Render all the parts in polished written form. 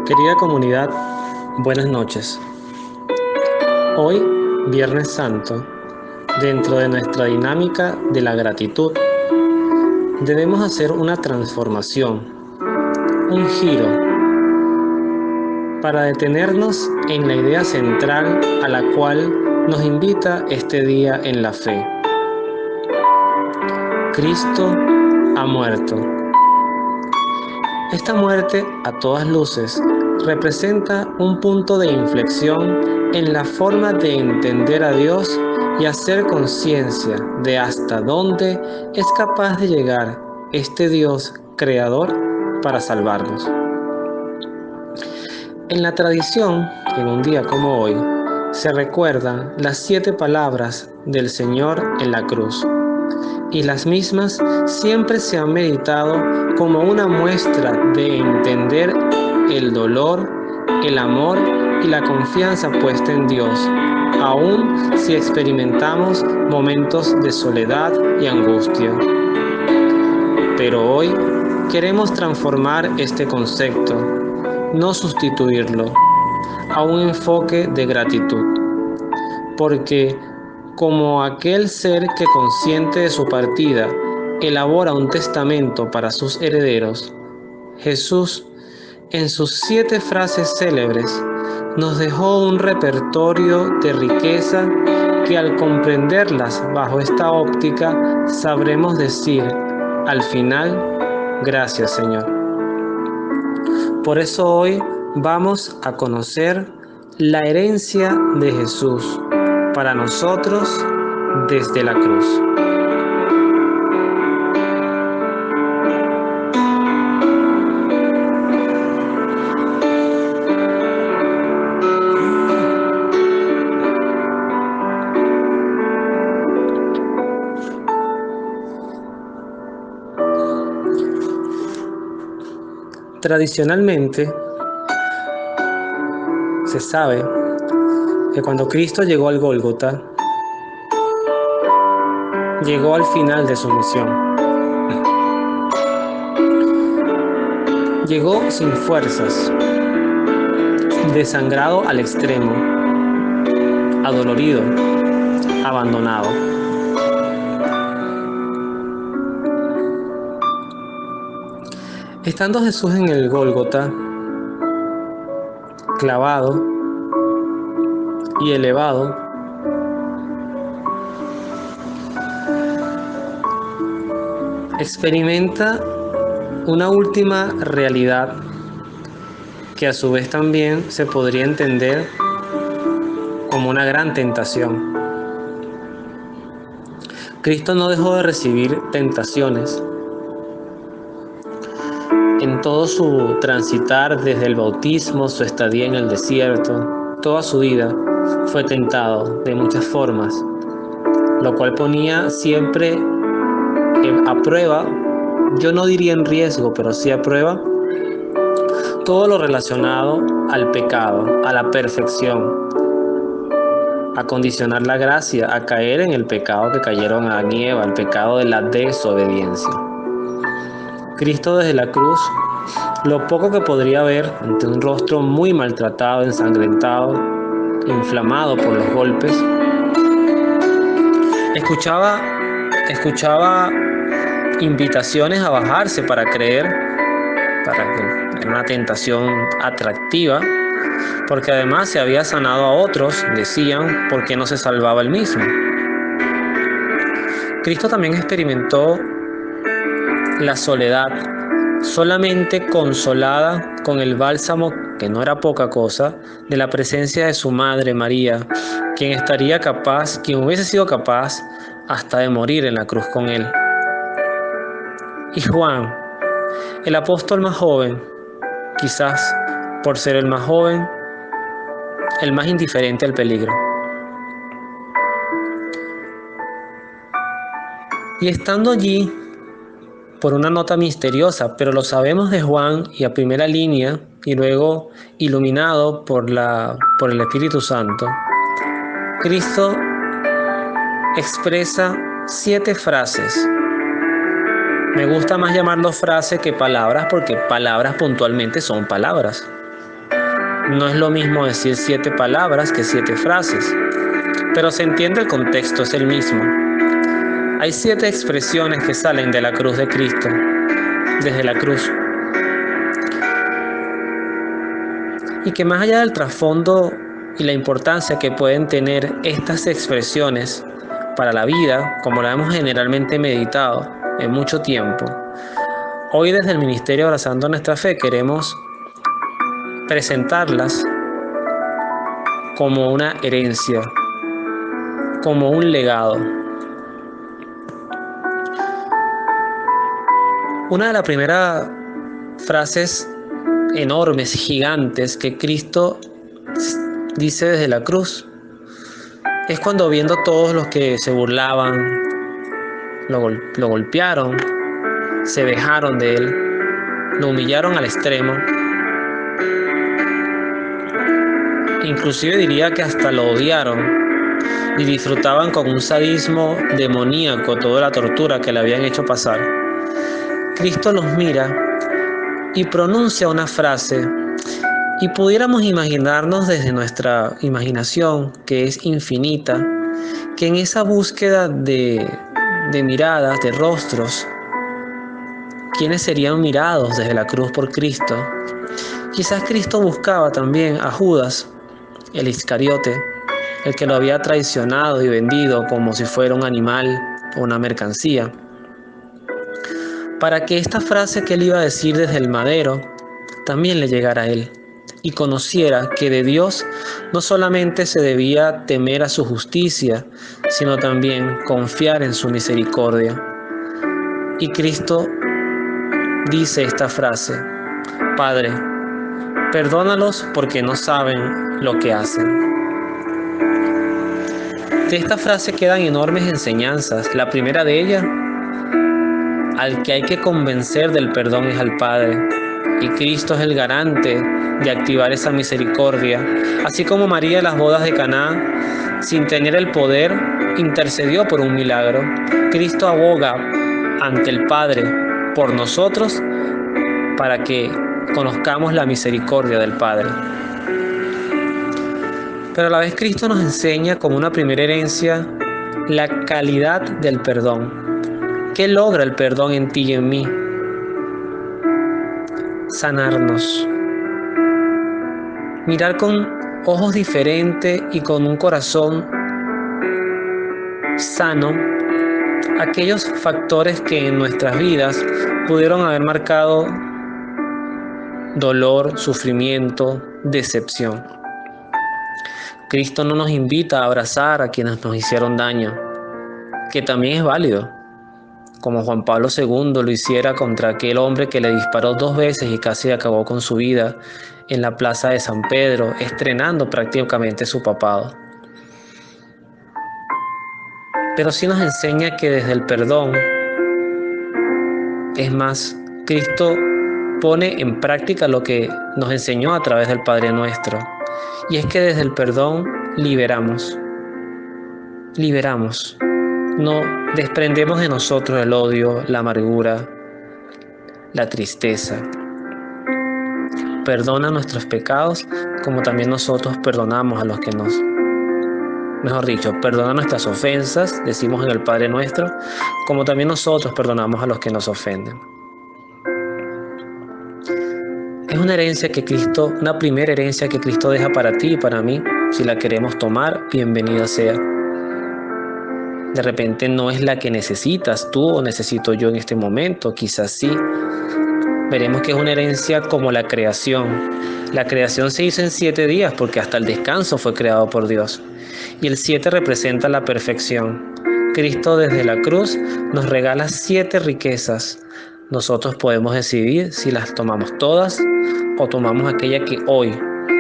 Querida comunidad, buenas noches. Hoy, Viernes Santo, dentro de nuestra dinámica de la gratitud, debemos hacer una transformación, un giro, para detenernos en la idea central a la cual nos invita este día en la fe. Cristo ha muerto. Esta muerte, a todas luces, representa un punto de inflexión en la forma de entender a Dios y hacer conciencia de hasta dónde es capaz de llegar este Dios creador para salvarnos. En la tradición, en un día como hoy, se recuerdan las 7 palabras del Señor en la cruz. Y las mismas siempre se han meditado como una muestra de entender el dolor, el amor y la confianza puesta en Dios, aun si experimentamos momentos de soledad y angustia. Pero hoy queremos transformar este concepto, no sustituirlo, a un enfoque de gratitud, porque como aquel ser que consciente de su partida elabora un testamento para sus herederos, Jesús, en sus 7 frases célebres, nos dejó un repertorio de riqueza que al comprenderlas bajo esta óptica sabremos decir al final, gracias Señor. Por eso hoy vamos a conocer la herencia de Jesús para nosotros desde la cruz. Tradicionalmente, se sabe que cuando Cristo llegó al Gólgota, llegó al final de su misión. Llegó sin fuerzas, desangrado al extremo, adolorido, abandonado. Estando Jesús en el Gólgota, clavado y elevado, experimenta una última realidad que a su vez también se podría entender como una gran tentación. Cristo no dejó de recibir tentaciones. En todo su transitar desde el bautismo, su estadía en el desierto, toda su vida fue tentado de muchas formas, lo cual ponía siempre a prueba, yo no diría en riesgo, pero sí a prueba, todo lo relacionado al pecado, a la perfección, a condicionar la gracia, a caer en el pecado que cayeron Adán y Eva, el pecado de la desobediencia. Cristo desde la cruz, lo poco que podría ver ante un rostro muy maltratado, ensangrentado, inflamado por los golpes, escuchaba invitaciones a bajarse para creer, era una tentación atractiva, porque además se había sanado a otros, decían, ¿por qué no se salvaba él mismo? Cristo también experimentó la soledad, solamente consolada con el bálsamo, que no era poca cosa, de la presencia de su madre María, quien hubiese sido capaz hasta de morir en la cruz con él. Y Juan, el apóstol más joven, quizás por ser el más joven, el más indiferente al peligro. Y estando allí, por una nota misteriosa, pero lo sabemos de Juan y a primera línea, y luego iluminado por el Espíritu Santo, Cristo expresa 7 frases Me gusta más llamarlo frase que palabras porque palabras puntualmente son palabras. No es lo mismo decir 7 palabras que 7 frases, pero se entiende el contexto, es el mismo. Hay 7 expresiones que salen de la cruz de Cristo, desde la cruz. Y que más allá del trasfondo y la importancia que pueden tener estas expresiones para la vida, como la hemos generalmente meditado en mucho tiempo, hoy desde el Ministerio Abrazando Nuestra Fe queremos presentarlas como una herencia, como un legado. Una de las primeras frases enormes, gigantes, que Cristo dice desde la cruz, es cuando viendo todos los que se burlaban, lo golpearon, se vejaron de él, lo humillaron al extremo, inclusive diría que hasta lo odiaron y disfrutaban con un sadismo demoníaco toda la tortura que le habían hecho pasar. Cristo los mira y pronuncia una frase, y pudiéramos imaginarnos desde nuestra imaginación, que es infinita, que en esa búsqueda de miradas, de rostros, ¿quiénes serían mirados desde la cruz por Cristo? Quizás Cristo buscaba también a Judas, el Iscariote, el que lo había traicionado y vendido como si fuera un animal o una mercancía, para que esta frase que él iba a decir desde el madero también le llegara a él y conociera que de Dios no solamente se debía temer a su justicia, sino también confiar en su misericordia. Y Cristo dice esta frase: Padre, perdónalos porque no saben lo que hacen. De esta frase quedan enormes enseñanzas. La primera de ellas: al que hay que convencer del perdón es al Padre, y Cristo es el garante de activar esa misericordia. Así como María en las bodas de Caná, sin tener el poder, intercedió por un milagro, Cristo aboga ante el Padre por nosotros para que conozcamos la misericordia del Padre. Pero a la vez Cristo nos enseña como una primera herencia la calidad del perdón. ¿Qué logra el perdón en ti y en mí? Sanarnos. Mirar con ojos diferentes y con un corazón sano aquellos factores que en nuestras vidas pudieron haber marcado dolor, sufrimiento, decepción. Cristo no nos invita a abrazar a quienes nos hicieron daño, que también es válido, como Juan Pablo II lo hiciera contra aquel hombre que le disparó 2 veces y casi acabó con su vida en la plaza de San Pedro, estrenando prácticamente su papado. Pero sí nos enseña que desde el perdón, es más, Cristo pone en práctica lo que nos enseñó a través del Padre Nuestro, y es que desde el perdón liberamos, no desprendemos de nosotros el odio, la amargura, la tristeza. Perdona nuestros pecados como también nosotros perdonamos a los que nos... Mejor dicho, perdona nuestras ofensas, decimos en el Padre Nuestro, como también nosotros perdonamos a los que nos ofenden. Es una herencia que Cristo, una primera herencia que Cristo deja para ti y para mí. Si la queremos tomar, bienvenida sea. De repente no es la que necesitas tú o necesito yo en este momento, quizás sí. Veremos que es una herencia como la creación. La creación se hizo en 7 días porque hasta el descanso fue creado por Dios. Y el 7 representa la perfección. Cristo desde la cruz nos regala 7 riquezas. Nosotros podemos decidir si las tomamos todas o tomamos aquella que hoy,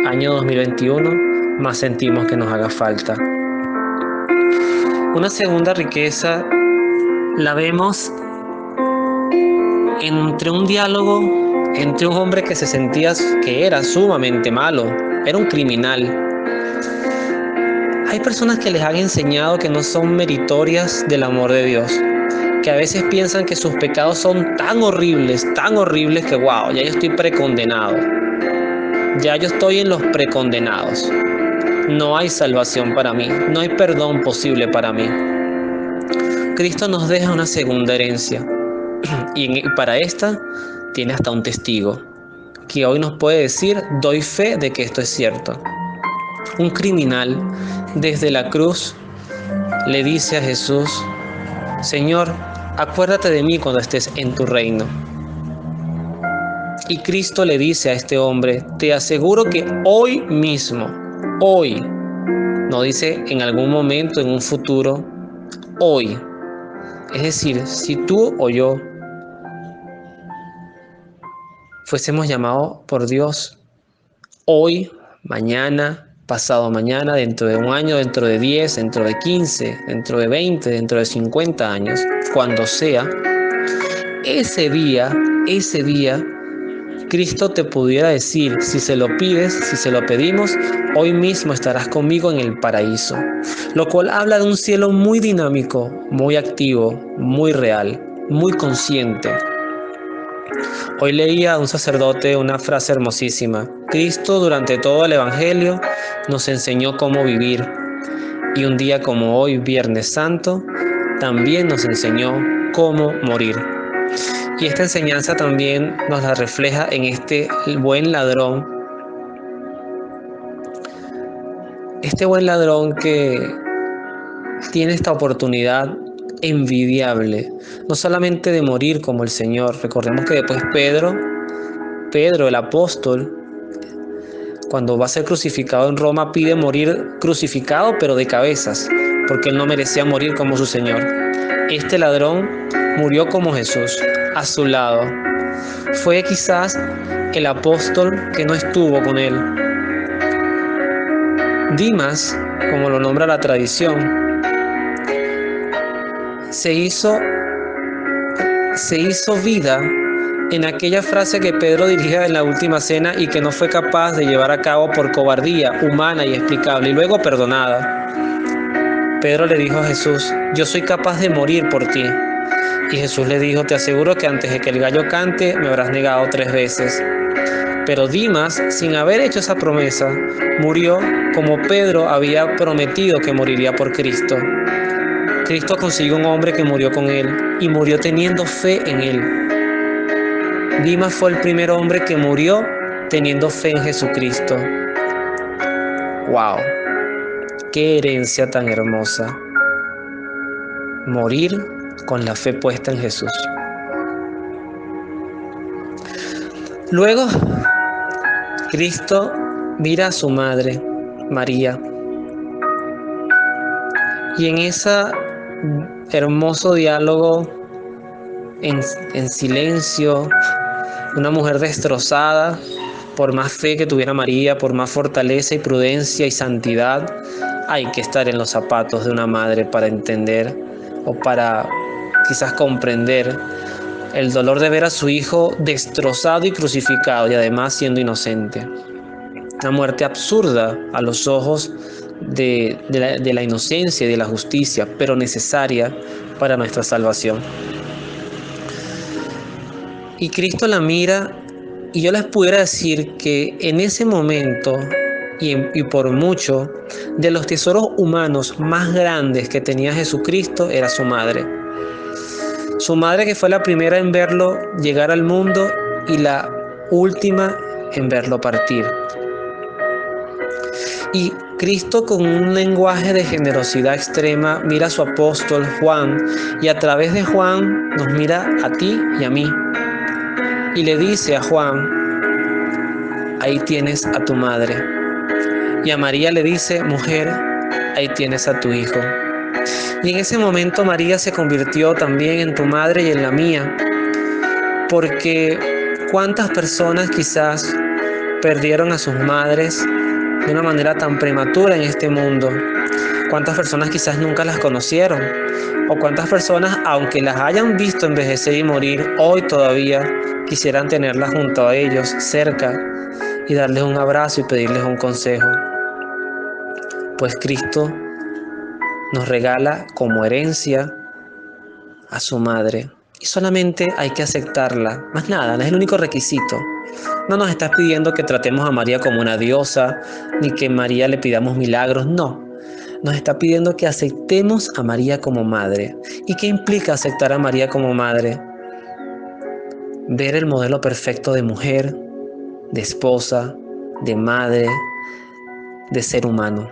año 2021, más sentimos que nos haga falta. Una segunda riqueza la vemos entre un diálogo entre un hombre que se sentía que era sumamente malo, era un criminal. Hay personas que les han enseñado que no son meritorias del amor de Dios, que a veces piensan que sus pecados son tan horribles que wow, ya yo estoy precondenado. Ya yo estoy en los precondenados. No hay salvación para mí, no hay perdón posible para mí. Cristo nos deja una segunda herencia y para esta tiene hasta un testigo que hoy nos puede decir: doy fe de que esto es cierto. Un criminal desde la cruz le dice a Jesús: Señor, acuérdate de mí cuando estés en tu reino. Y Cristo le dice a este hombre: te aseguro que hoy mismo, hoy, no dice en algún momento, en un futuro, hoy. Es decir, si tú o yo fuésemos llamados por Dios hoy, mañana, pasado mañana, dentro de un año, dentro de 10, dentro de 15, dentro de 20, dentro de 50 años, cuando sea, ese día, Cristo te pudiera decir: si se lo pides, si se lo pedimos, hoy mismo estarás conmigo en el paraíso. Lo cual habla de un cielo muy dinámico, muy activo, muy real, muy consciente. Hoy leía a un sacerdote una frase hermosísima: Cristo durante todo el Evangelio nos enseñó cómo vivir, y un día como hoy, Viernes Santo, también nos enseñó cómo morir. Y esta enseñanza también nos la refleja en este buen ladrón. Este buen ladrón que tiene esta oportunidad envidiable, no solamente de morir como el Señor. Recordemos que después Pedro, el apóstol, cuando va a ser crucificado en Roma, pide morir crucificado, pero de cabezas, porque él no merecía morir como su Señor. Este ladrón murió como Jesús, a su lado. Fue quizás el apóstol que no estuvo con él. Dimas, como lo nombra la tradición, se hizo vida en aquella frase que Pedro dirigía en la última cena y que no fue capaz de llevar a cabo por cobardía humana y explicable, y luego perdonada. Pedro le dijo a Jesús: yo soy capaz de morir por ti. Y Jesús le dijo: te aseguro que antes de que el gallo cante me habrás negado 3 veces. Pero Dimas, sin haber hecho esa promesa, murió como Pedro había prometido que moriría por Cristo. Cristo consiguió un hombre que murió con él y murió teniendo fe en él. Dimas fue el primer hombre que murió teniendo fe en Jesucristo. ¡Wow! ¡Qué herencia tan hermosa! Morir con la fe puesta en Jesús. Luego, Cristo mira a su madre, María, y en ese hermoso diálogo, en silencio, una mujer destrozada, por más fe que tuviera María, por más fortaleza y prudencia y santidad, hay que estar en los zapatos de una madre para entender o para quizás comprender el dolor de ver a su hijo destrozado y crucificado, y además siendo inocente. Una muerte absurda a los ojos de la inocencia y de la justicia, pero necesaria para nuestra salvación. Y Cristo la mira, y yo les pudiera decir que en ese momento, y por mucho, de los tesoros humanos más grandes que tenía Jesucristo era su madre. Su madre, que fue la primera en verlo llegar al mundo y la última en verlo partir. Y Cristo, con un lenguaje de generosidad extrema, mira a su apóstol Juan, y a través de Juan nos mira a ti y a mí. Y le dice a Juan: ahí tienes a tu madre. Y a María le dice: mujer, ahí tienes a tu hijo. Y en ese momento María se convirtió también en tu madre y en la mía, porque cuántas personas quizás perdieron a sus madres de una manera tan prematura en este mundo. Cuántas personas quizás nunca las conocieron, o cuántas personas, aunque las hayan visto envejecer y morir, hoy todavía quisieran tenerlas junto a ellos, cerca, y darles un abrazo y pedirles un consejo. Pues Cristo nos regala como herencia a su madre. Y solamente hay que aceptarla, más nada, no es el único requisito. No nos estás pidiendo que tratemos a María como una diosa, ni que a María le pidamos milagros, no. Nos está pidiendo que aceptemos a María como madre. ¿Y qué implica aceptar a María como madre? Ver el modelo perfecto de mujer, de esposa, de madre, de ser humano.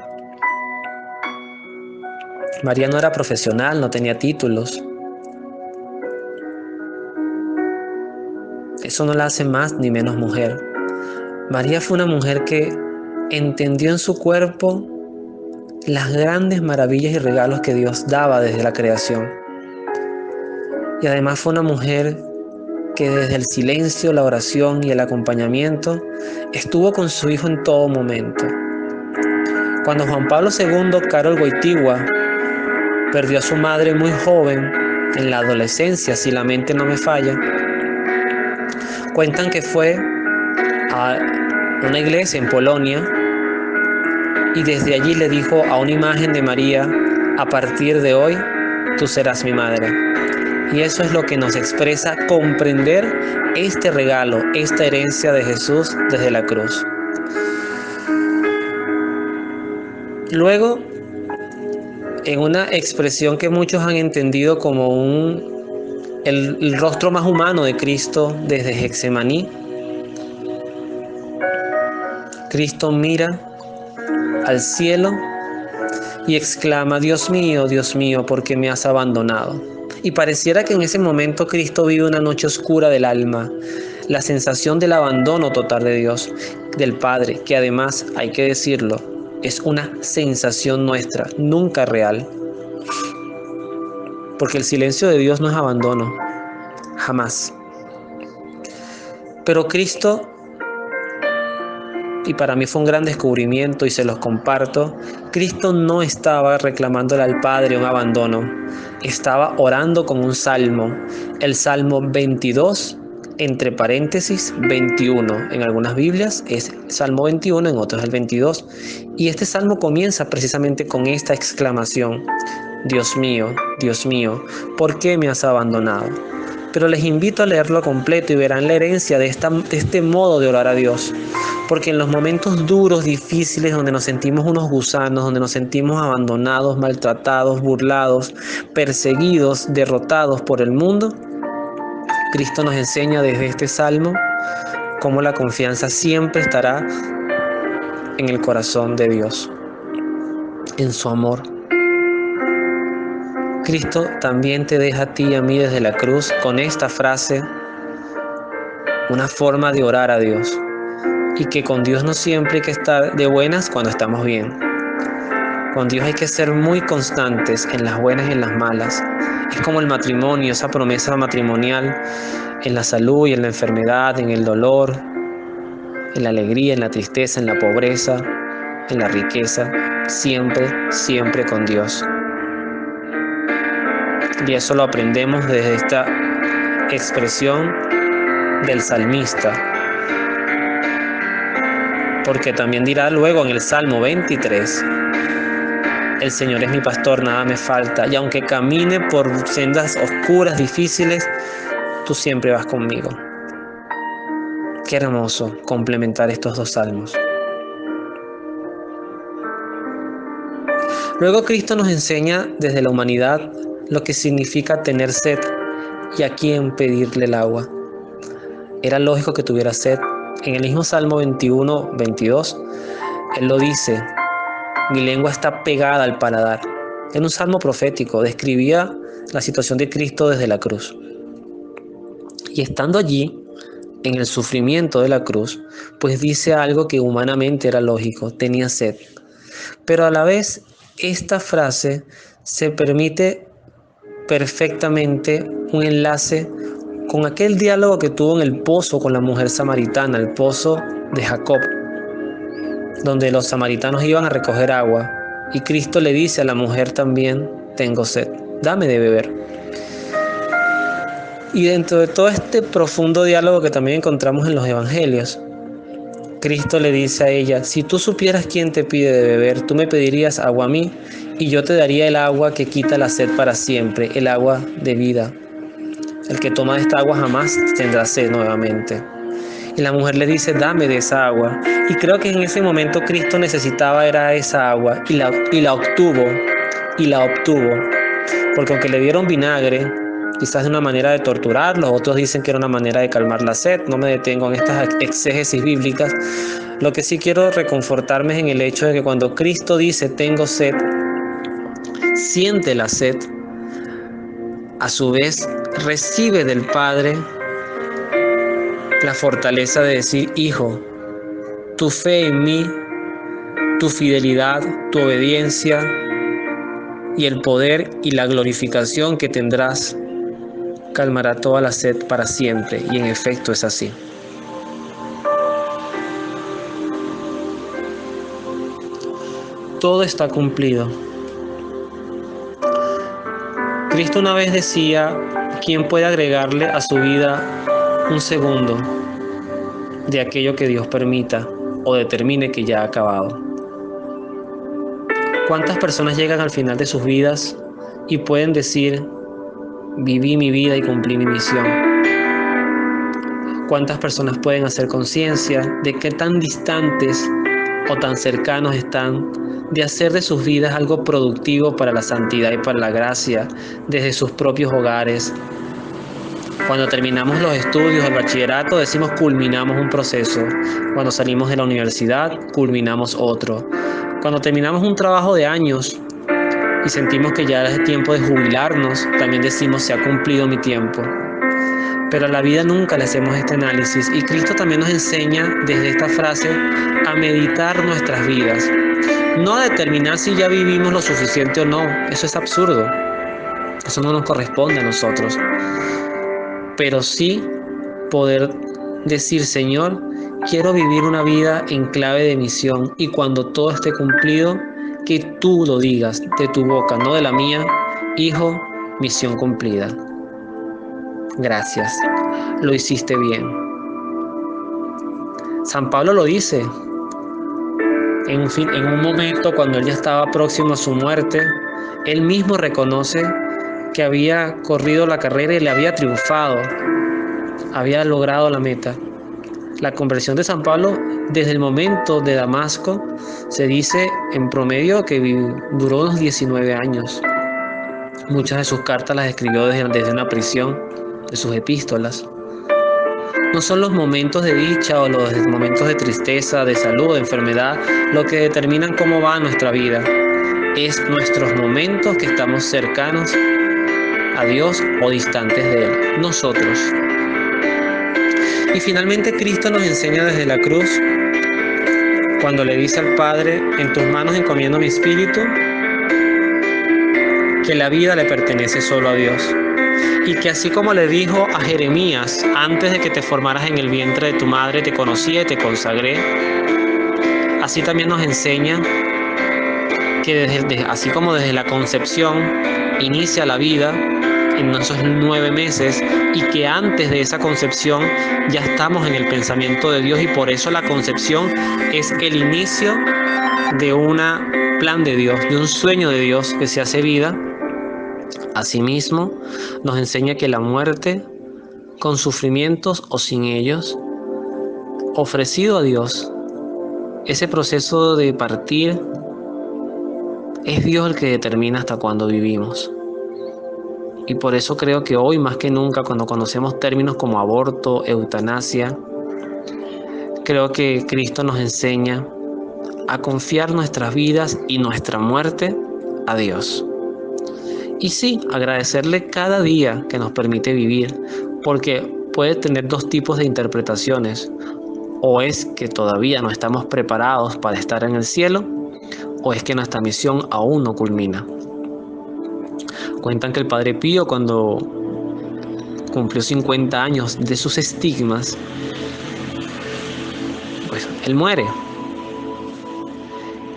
María no era profesional, no tenía títulos. Eso no la hace más ni menos mujer. María fue una mujer que entendió en su cuerpo las grandes maravillas y regalos que Dios daba desde la creación. Y además fue una mujer que desde el silencio, la oración y el acompañamiento estuvo con su hijo en todo momento. Cuando Juan Pablo II, Karol Wojtyła, perdió a su madre muy joven, en la adolescencia, si la mente no me falla, cuentan que fue a una iglesia en Polonia y desde allí le dijo a una imagen de María: a partir de hoy, tú serás mi madre. Y eso es lo que nos expresa comprender este regalo, esta herencia de Jesús desde la cruz. Luego, en una expresión que muchos han entendido como el rostro más humano de Cristo desde Getsemaní, Cristo mira al cielo y exclama: Dios mío, ¿por qué me has abandonado? Y pareciera que en ese momento Cristo vive una noche oscura del alma, la sensación del abandono total de Dios, del Padre, que además, hay que decirlo, es una sensación nuestra, nunca real. Porque el silencio de Dios no es abandono, jamás. Pero Cristo, y para mí fue un gran descubrimiento y se los comparto, Cristo no estaba reclamándole al Padre un abandono, estaba orando con un salmo, el Salmo 22, entre paréntesis 21, en algunas Biblias es Salmo 21, en otras el 22, y este salmo comienza precisamente con esta exclamación: Dios mío, ¿por qué me has abandonado? Pero les invito a leerlo completo y verán la herencia de este modo de orar a Dios. Porque en los momentos duros, difíciles, donde nos sentimos unos gusanos, donde nos sentimos abandonados, maltratados, burlados, perseguidos, derrotados por el mundo, Cristo nos enseña desde este salmo cómo la confianza siempre estará en el corazón de Dios, en su amor. Cristo también te deja a ti y a mí desde la cruz con esta frase, una forma de orar a Dios. Y que con Dios no siempre hay que estar de buenas cuando estamos bien. Con Dios hay que ser muy constantes en las buenas y en las malas. Es como el matrimonio, esa promesa matrimonial, en la salud y en la enfermedad, en el dolor, en la alegría, en la tristeza, en la pobreza, en la riqueza, siempre con Dios. Y eso lo aprendemos desde esta expresión del salmista. Porque también dirá luego en el Salmo 23, el Señor es mi pastor, nada me falta, y aunque camine por sendas oscuras, difíciles, tú siempre vas conmigo. Qué hermoso complementar estos dos salmos. Luego Cristo nos enseña desde la humanidad lo que significa tener sed y a quién pedirle el agua. Era lógico que tuviera sed. En el mismo Salmo 21, 22, Él lo dice: mi lengua está pegada al paladar. En un salmo profético describía la situación de Cristo desde la cruz. Y estando allí, en el sufrimiento de la cruz, pues dice algo que humanamente era lógico: tenía sed. Pero a la vez, esta frase se permite perfectamente un enlace con aquel diálogo que tuvo en el pozo con la mujer samaritana, el pozo de Jacob, donde los samaritanos iban a recoger agua, y Cristo le dice a la mujer también: tengo sed, dame de beber. Y dentro de todo este profundo diálogo que también encontramos en los evangelios, Cristo le dice a ella: si tú supieras quién te pide de beber, tú me pedirías agua a mí, y yo te daría el agua que quita la sed para siempre, el agua de vida. El que toma esta agua jamás tendrá sed nuevamente. Y la mujer le dice: dame de esa agua. Y creo que en ese momento Cristo necesitaba era esa agua, y la obtuvo, porque aunque le dieron vinagre, quizás de una manera de torturarlos, otros dicen que era una manera de calmar la sed. No me detengo en estas exégesis bíblicas. Lo que sí quiero reconfortarme es en el hecho de que cuando Cristo dice tengo sed, siente la sed, a su vez recibe del Padre la fortaleza de decir: hijo, tu fe en mí, tu fidelidad, tu obediencia y el poder y la glorificación que tendrás calmará toda la sed para siempre. Y en efecto es así. Todo está cumplido. Cristo una vez decía: ¿quién puede agregarle a su vida un segundo de aquello que Dios permita o determine que ya ha acabado? ¿Cuántas personas llegan al final de sus vidas y pueden decir: viví mi vida y cumplí mi misión? ¿Cuántas personas pueden hacer conciencia de qué tan distantes o tan cercanos están de hacer de sus vidas algo productivo para la santidad y para la gracia desde sus propios hogares? Cuando terminamos los estudios, el bachillerato, decimos culminamos un proceso. Cuando salimos de la universidad, culminamos otro. Cuando terminamos un trabajo de años y sentimos que ya es tiempo de jubilarnos, también decimos: se ha cumplido mi tiempo. Pero a la vida nunca le hacemos este análisis, y Cristo también nos enseña desde esta frase a meditar nuestras vidas. No a determinar si ya vivimos lo suficiente o no. Eso es absurdo. Eso no nos corresponde a nosotros. Pero sí poder decir: Señor, quiero vivir una vida en clave de misión, y cuando todo esté cumplido, que tú lo digas de tu boca, no de la mía: hijo, misión cumplida. Gracias, lo hiciste bien. San Pablo lo dice en un momento cuando él ya estaba próximo a su muerte. Él mismo reconoce que había corrido la carrera y le había triunfado, había logrado la meta. La conversión de San Pablo desde el momento de Damasco se dice en promedio que duró unos 19 años. Muchas de sus cartas las escribió desde una prisión, de sus epístolas. No son los momentos de dicha o los momentos de tristeza, de salud, de enfermedad, lo que determinan cómo va nuestra vida. Es nuestros momentos que estamos cercanos a Dios o distantes de Él, nosotros. Y finalmente Cristo nos enseña desde la cruz, cuando le dice al Padre: en tus manos encomiendo mi espíritu, que la vida le pertenece solo a Dios. Y que así como le dijo a Jeremías: antes de que te formaras en el vientre de tu madre te conocí y te consagré, así también nos enseña que así como desde la concepción inicia la vida en esos 9 meses, y que antes de esa concepción ya estamos en el pensamiento de Dios, y por eso la concepción es el inicio de un plan de Dios, de un sueño de Dios que se hace vida. Asimismo, nos enseña que la muerte, con sufrimientos o sin ellos, ofrecido a Dios, ese proceso de partir, es Dios el que determina hasta cuándo vivimos. Y por eso creo que hoy más que nunca, cuando conocemos términos como aborto, eutanasia, creo que Cristo nos enseña a confiar nuestras vidas y nuestra muerte a Dios. Y sí, agradecerle cada día que nos permite vivir, porque puede tener dos tipos de interpretaciones. O es que todavía no estamos preparados para estar en el cielo, o es que nuestra misión aún no culmina. Cuentan que el Padre Pío, cuando cumplió 50 años de sus estigmas, pues él muere.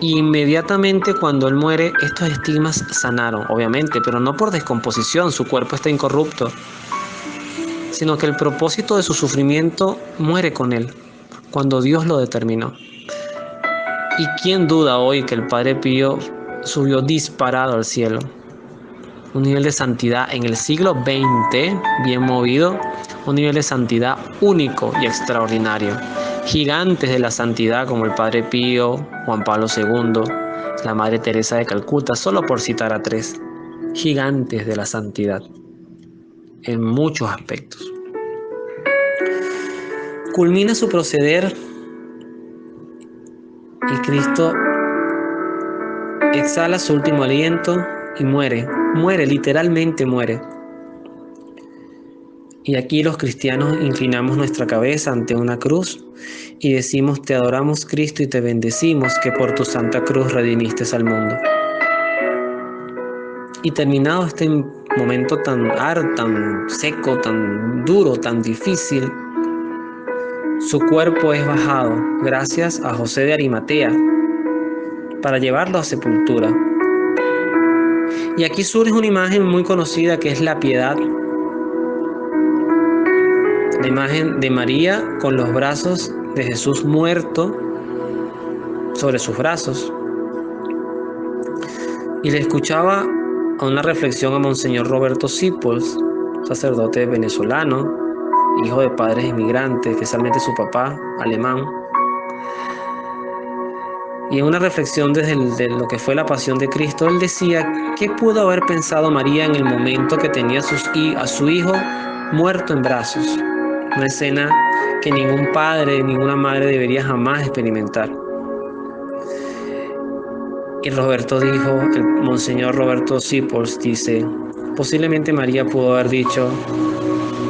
Y inmediatamente cuando él muere, estos estigmas sanaron, obviamente, pero no por descomposición, su cuerpo está incorrupto, sino que el propósito de su sufrimiento muere con él. cuando Dios lo determinó. ¿Y quién duda hoy que el Padre Pío subió disparado al cielo? Un nivel de santidad en el siglo XX, bien movido, un nivel de santidad único y extraordinario. Gigantes de la santidad como el Padre Pío, Juan Pablo II, la Madre Teresa de Calcuta, solo por citar a 3. Gigantes de la santidad en muchos aspectos. Culmina su proceder y Cristo exhala su último aliento y muere, literalmente muere. Y aquí los cristianos inclinamos nuestra cabeza ante una cruz y decimos: te adoramos, Cristo, y te bendecimos que por tu santa cruz redimiste al mundo. Y terminado este momento tan seco, tan duro, tan difícil, su cuerpo es bajado gracias a José de Arimatea para llevarlo a sepultura. Y aquí surge una imagen muy conocida que es la piedad. La imagen de María con los brazos de Jesús muerto sobre sus brazos. Y le escuchaba a una reflexión a Monseñor Roberto Sipols, sacerdote venezolano, hijo de padres inmigrantes, especialmente su papá, alemán. Y en una reflexión desde lo que fue la pasión de Cristo, él decía: ¿qué pudo haber pensado María en el momento que tenía a su hijo muerto en brazos? Una escena que ningún padre, ninguna madre debería jamás experimentar. Y el Monseñor Roberto Sipols dice: posiblemente María pudo haber dicho: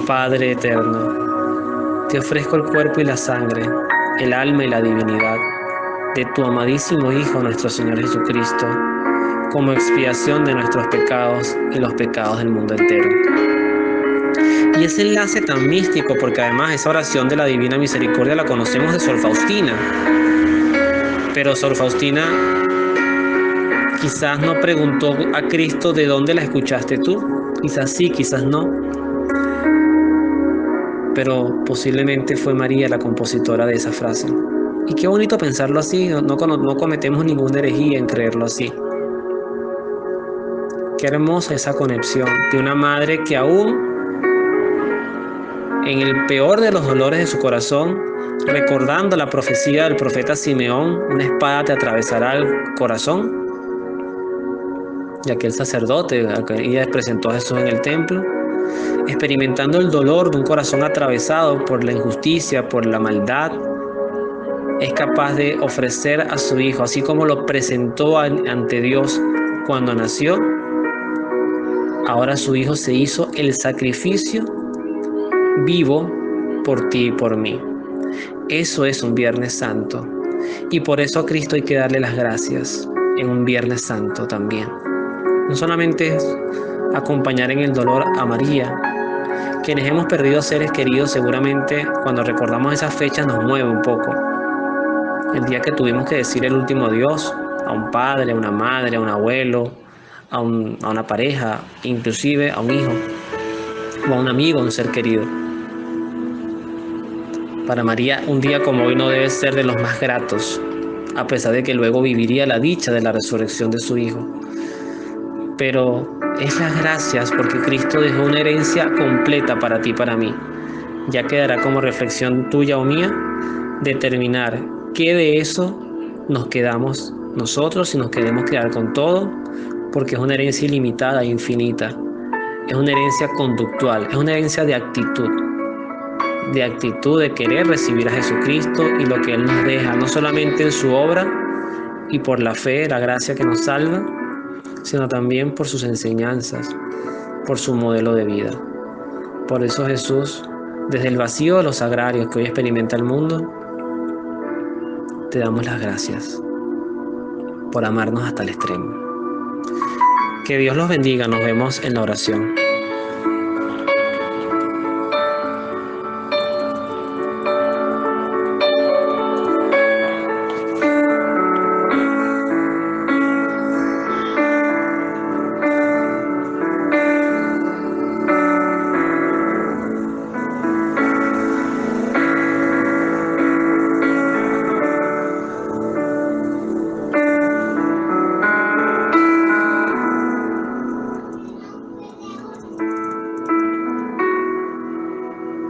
Padre eterno, te ofrezco el cuerpo y la sangre, el alma y la divinidad de tu amadísimo Hijo, nuestro Señor Jesucristo, como expiación de nuestros pecados y los pecados del mundo entero. Y ese enlace tan místico, porque además esa oración de la Divina Misericordia la conocemos de Sor Faustina. Pero Sor Faustina quizás no preguntó a Cristo: ¿de dónde la escuchaste tú? Quizás sí, quizás no. Pero posiblemente fue María la compositora de esa frase. Y qué bonito pensarlo así, no cometemos ninguna herejía en creerlo así. Qué hermosa esa conexión de una madre que aún en el peor de los dolores de su corazón, recordando la profecía del profeta Simeón: una espada te atravesará el corazón, y aquel sacerdote a que ella presentó a Jesús en el templo, experimentando el dolor de un corazón atravesado por la injusticia, por la maldad, es capaz de ofrecer a su hijo, así como lo presentó ante Dios cuando nació. Ahora su hijo se hizo el sacrificio vivo por ti y por mí. Eso es un Viernes Santo, y por eso a Cristo hay que darle las gracias en un Viernes Santo también. No solamente es acompañar en el dolor a María. Quienes hemos perdido seres queridos, seguramente cuando recordamos esas fechas nos mueve un poco. El día que tuvimos que decir el último adiós a un padre, a una madre, a un abuelo, a una pareja, inclusive a un hijo, o a un amigo, a un ser querido. Para María, un día como hoy no debe ser de los más gratos, a pesar de que luego viviría la dicha de la resurrección de su hijo. Pero es las gracias porque Cristo dejó una herencia completa para ti y para mí. Ya quedará como reflexión tuya o mía determinar qué de eso nos quedamos nosotros, si nos queremos quedar con todo, porque es una herencia ilimitada e infinita. Es una herencia conductual, es una herencia de actitud de querer recibir a Jesucristo y lo que Él nos deja, no solamente en su obra y por la fe, la gracia que nos salva, sino también por sus enseñanzas, por su modelo de vida. Por eso Jesús, desde el vacío de los agrarios que hoy experimenta el mundo, te damos las gracias por amarnos hasta el extremo. Que Dios los bendiga, nos vemos en la oración.